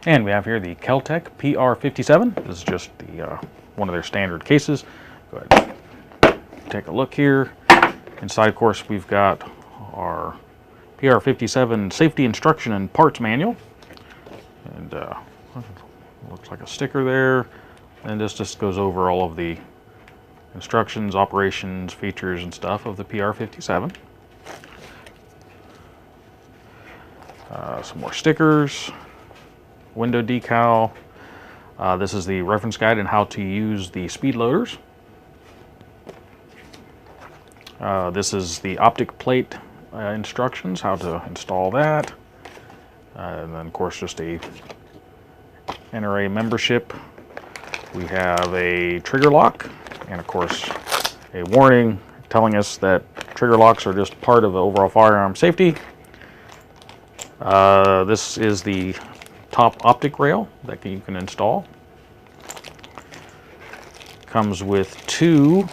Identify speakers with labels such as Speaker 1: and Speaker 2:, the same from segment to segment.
Speaker 1: And we have here the KelTek PR57. This is just the one of their standard cases. Go ahead and take a look here. Inside, of course, we've got our PR57 safety instruction and parts manual. And looks like a sticker there. And this just goes over all of the instructions, operations, features, and stuff of the PR57. Some more stickers. Window decal. This is the reference guide on how to use the speed loaders. This is the optic plate instructions, how to install that. And then, of course, just a NRA membership. We have a trigger lock, and of course, a warning telling us that trigger locks are just part of the overall firearm safety. This is the top optic rail that you can install. Comes with 2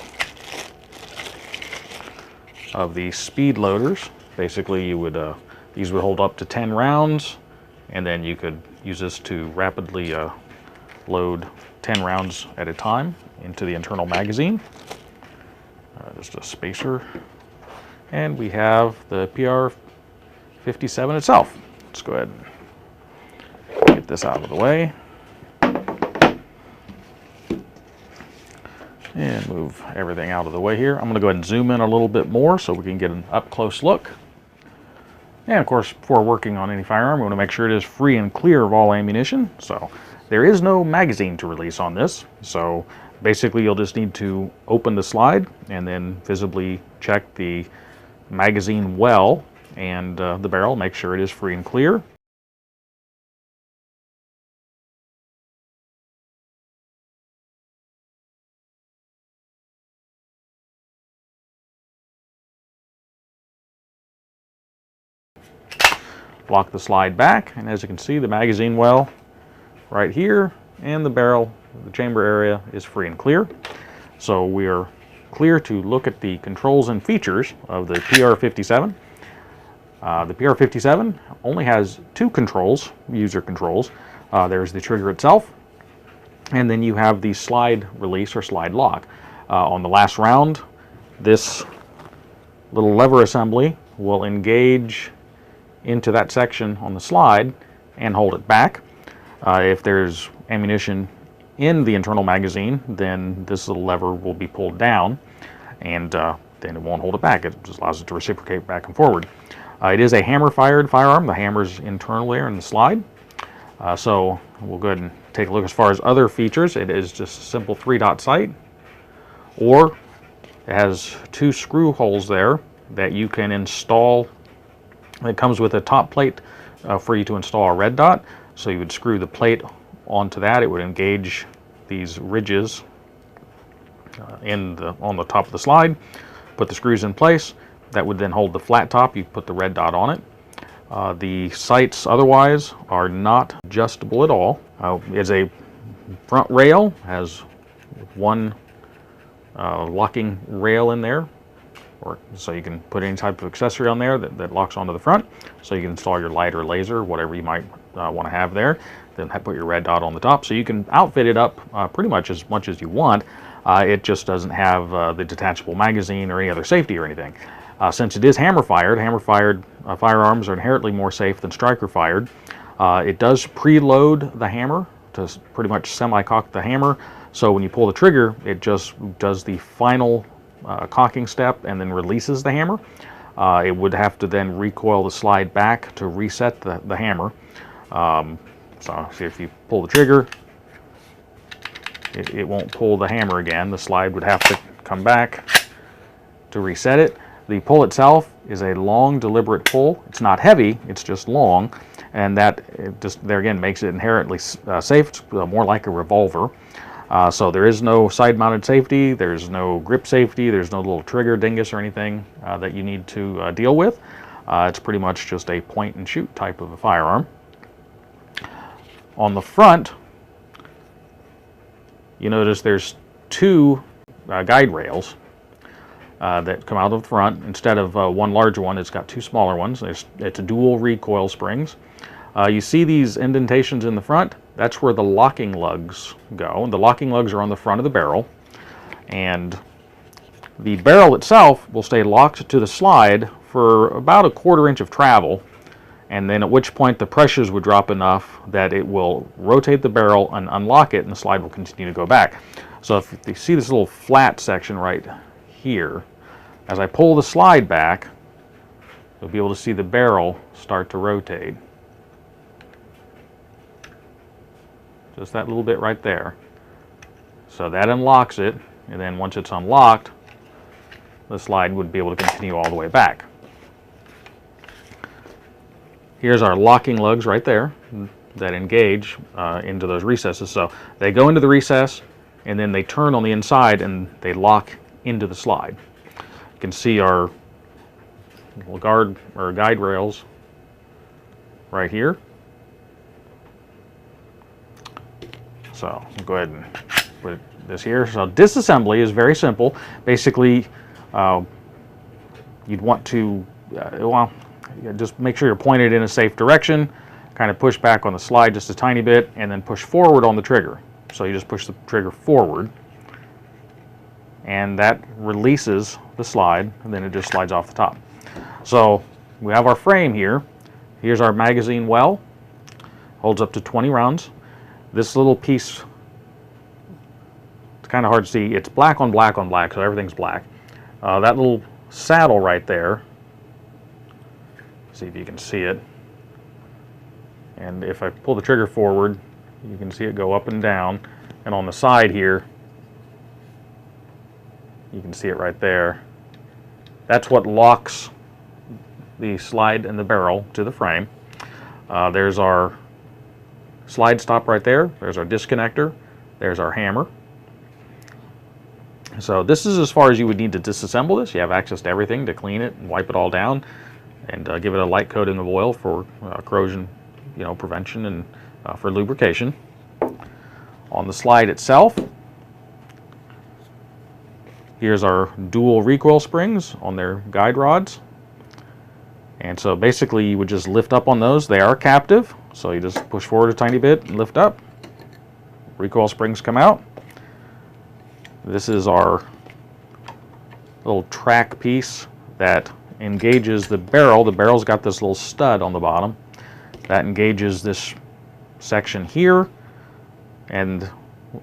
Speaker 1: of the speed loaders. Basically, you would these would hold up to 10 rounds, and then you could use this to rapidly load 10 rounds at a time into the internal magazine. Just a spacer, and we have the PR57 itself. Let's go ahead and get this out of the way and move everything out of the way here. I'm going to go ahead and zoom in a little bit more so we can get an up-close look. And of course, before working on any firearm, we want to make sure it is free and clear of all ammunition. So there is no magazine to release on this. So basically, you'll just need to open the slide and then visibly check the magazine well and the barrel, make sure it is free and clear. Lock the slide back, and as you can see, the magazine well right here, and the barrel, the chamber area, is free and clear. So we are clear to look at the controls and features of the PR57. The PR57 only has 2 controls, user controls. There's the trigger itself, and then you have the slide release or slide lock. On the last round, this little lever assembly will engage into that section on the slide and hold it back. If there's ammunition in the internal magazine, then this little lever will be pulled down, and then it won't hold it back. It just allows it to reciprocate back and forward. It is a hammer-fired firearm. The hammer's internal there in the slide. So we'll go ahead and take a look as far as other features. It is just a simple 3-dot sight, or it has 2 screw holes there that you can install. It comes with a top plate for you to install a red dot. So you would screw the plate onto that. It would engage these ridges on the top of the slide. Put the screws in place. That would then hold the flat top. You put the red dot on it. The sights otherwise are not adjustable at all. It's a front rail, has 1 locking rail in there. So you can put any type of accessory on there that locks onto the front. So you can install your light or laser, whatever you might want to have there. Then put your red dot on the top. So you can outfit it up pretty much as you want. It just doesn't have the detachable magazine or any other safety or anything. Since it is hammer-fired firearms are inherently more safe than striker-fired. It does preload the hammer to pretty much semi-cock the hammer. So when you pull the trigger, it just does the final cocking step and then releases the hammer. It would have to then recoil the slide back to reset the hammer. So see, if you pull the trigger, it won't pull the hammer again. The slide would have to come back to reset it. The pull itself is a long, deliberate pull. It's not heavy, it's just long, and that just there again makes it inherently safe. It's more like a revolver. So there is no side-mounted safety, there's no grip safety, there's no little trigger dingus or anything that you need to deal with. It's pretty much just a point-and-shoot type of a firearm. On the front, you notice there's 2 guide rails that come out of the front. Instead of one larger one, it's got 2 smaller ones. It's dual recoil springs. You see these indentations in the front? That's where the locking lugs go. The locking lugs are on the front of the barrel, and the barrel itself will stay locked to the slide for about a 1/4 inch of travel, and then at which point the pressures would drop enough that it will rotate the barrel and unlock it, and the slide will continue to go back. So if you see this little flat section right here, as I pull the slide back, you'll be able to see the barrel start to rotate. Just that little bit right there. So that unlocks it, and then once it's unlocked, the slide would be able to continue all the way back. Here's our locking lugs right there that engage into those recesses. So they go into the recess, and then they turn on the inside and they lock into the slide. You can see our little guide rails right here. So I'll go ahead and put this here. So disassembly is very simple. Basically, you'd want to, well, just make sure you're pointed in a safe direction, kind of push back on the slide just a tiny bit, and then push forward on the trigger. So you just push the trigger forward, and that releases the slide, and then it just slides off the top. So we have our frame here. Here's our magazine well. Holds up to 20 rounds. This little piece, it's kind of hard to see. It's black on black on black, so everything's black. That little saddle right there, see if you can see it. And if I pull the trigger forward, you can see it go up and down. And on the side here, you can see it right there. That's what locks the slide and the barrel to the frame. There's our slide stop right there. There's our disconnector. There's our hammer. So this is as far as you would need to disassemble this. You have access to everything to clean it and wipe it all down, and give it a light coating of oil for corrosion, prevention, and for lubrication. On the slide itself, here's our dual recoil springs on their guide rods. And so basically you would just lift up on those. They are captive, so you just push forward a tiny bit and lift up. Recoil springs come out. This is our little track piece that engages the barrel. The barrel's got this little stud on the bottom that engages this section here, and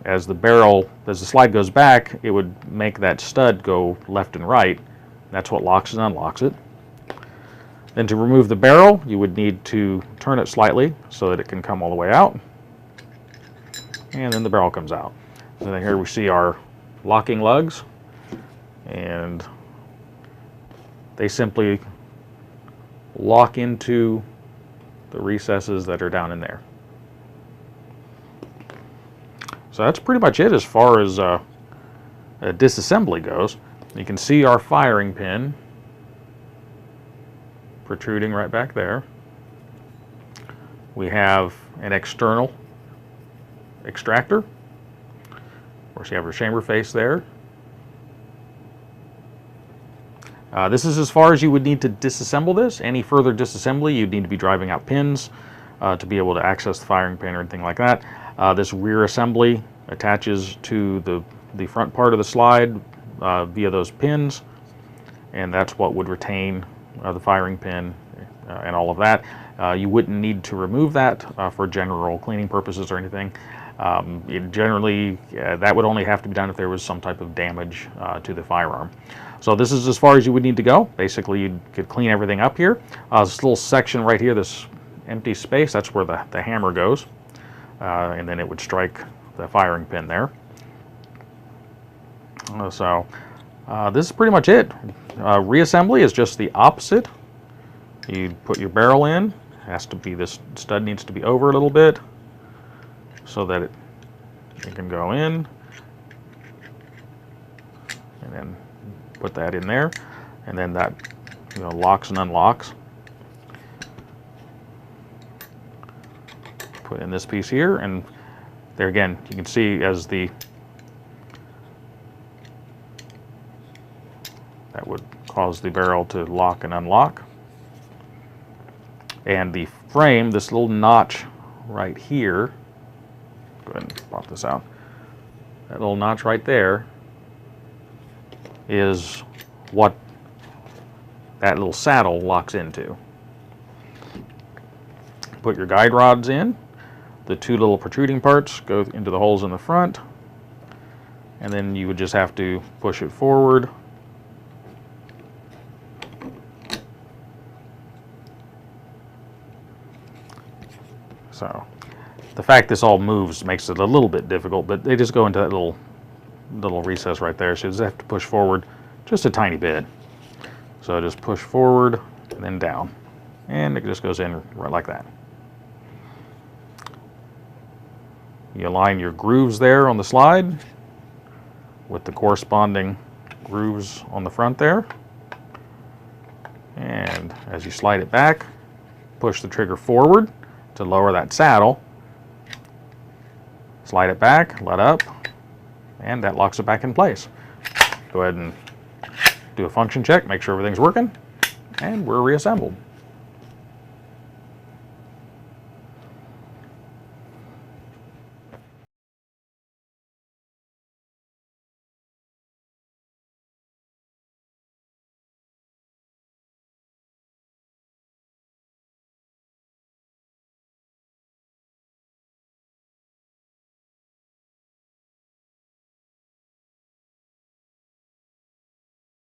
Speaker 1: as the slide goes back, it would make that stud go left and right. That's what locks and unlocks it. Then to remove the barrel, you would need to turn it slightly so that it can come all the way out, and then the barrel comes out. So then here we see our locking lugs, and they simply lock into the recesses that are down in there. So that's pretty much it as far as disassembly goes. You can see our firing pin protruding right back there. We have an external extractor. Of course, you have your chamber face there. This is as far as you would need to disassemble this. Any further disassembly, you'd need to be driving out pins to be able to access the firing pin or anything like that. This rear assembly attaches to the front part of the slide via those pins, and that's what would retain the firing pin and all of that. You wouldn't need to remove that for general cleaning purposes or anything. Generally, that would only have to be done if there was some type of damage to the firearm. So this is as far as you would need to go. Basically, you could clean everything up here. This little section right here, this empty space, that's where the hammer goes. And then it would strike the firing pin there. This is pretty much it. Reassembly is just the opposite. You put your barrel in. It has to be, this stud needs to be over a little bit so that it can go in, and then put that in there, and then that locks and unlocks. Put in this piece here, and there again you can see as that would cause the barrel to lock and unlock. And the frame, this little notch right here, go ahead and pop this out. That little notch right there is what that little saddle locks into. Put your guide rods in. The two little protruding parts go into the holes in the front, and then you would just have to push it forward. So the fact this all moves makes it a little bit difficult, but they just go into that little recess right there, so you just have to push forward just a tiny bit. So just push forward and then down, and it just goes in right like that. You align your grooves there on the slide with the corresponding grooves on the front there. And as you slide it back, push the trigger forward to lower that saddle. Slide it back, let up, and that locks it back in place. Go ahead and do a function check, make sure everything's working, and we're reassembled.